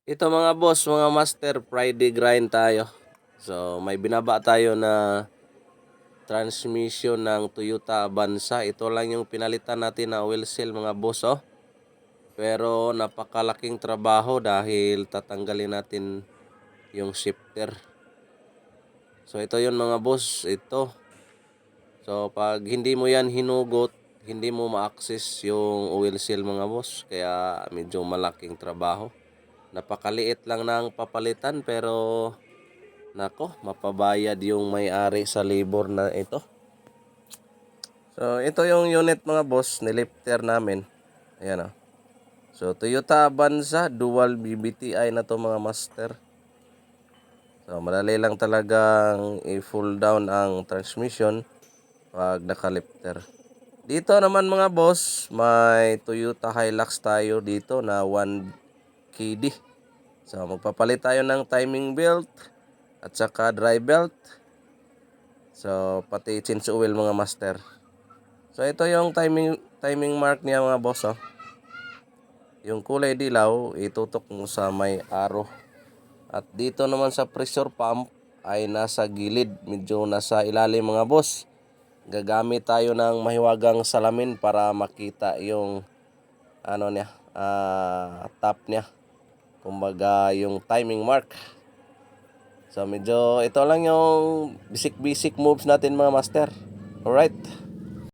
Ito mga boss, mga master, Friday grind tayo. So, may binaba tayo na transmission ng Toyota Avanza. Ito lang yung pinalitan natin na oil seal mga boss, oh. Pero napakalaking trabaho dahil tatanggalin natin yung shifter. So, ito yun mga boss, ito. So, pag hindi mo yan hinugot, hindi mo ma-access yung oil seal mga boss. Kaya medyo malaking trabaho. Napakaliit lang ng papalitan pero nako, mapabayad yung may-ari sa labor na ito. So, ito yung unit mga boss, nilifter namin. Ayan o. So, Toyota Avanza, dual BBTI na to mga master. So, madali lang talagang i-full down ang transmission pag nakalifter. Dito naman mga boss, may Toyota Hilux tayo dito na 1KD. So, magpapalit tayo ng timing belt at saka dry belt. So, pati change oil mga master. So, ito yung timing mark niya mga boss, oh. Yung kulay dilaw, itutok mo sa may arrow. At dito naman sa pressure pump ay nasa gilid, medyo nasa ilalim mga boss. Gagamit tayo ng mahiwagang salamin para makita yung ano niya, top niya. Kumbaga yung timing mark. So medyo ito lang yung basic moves natin mga master. Alright.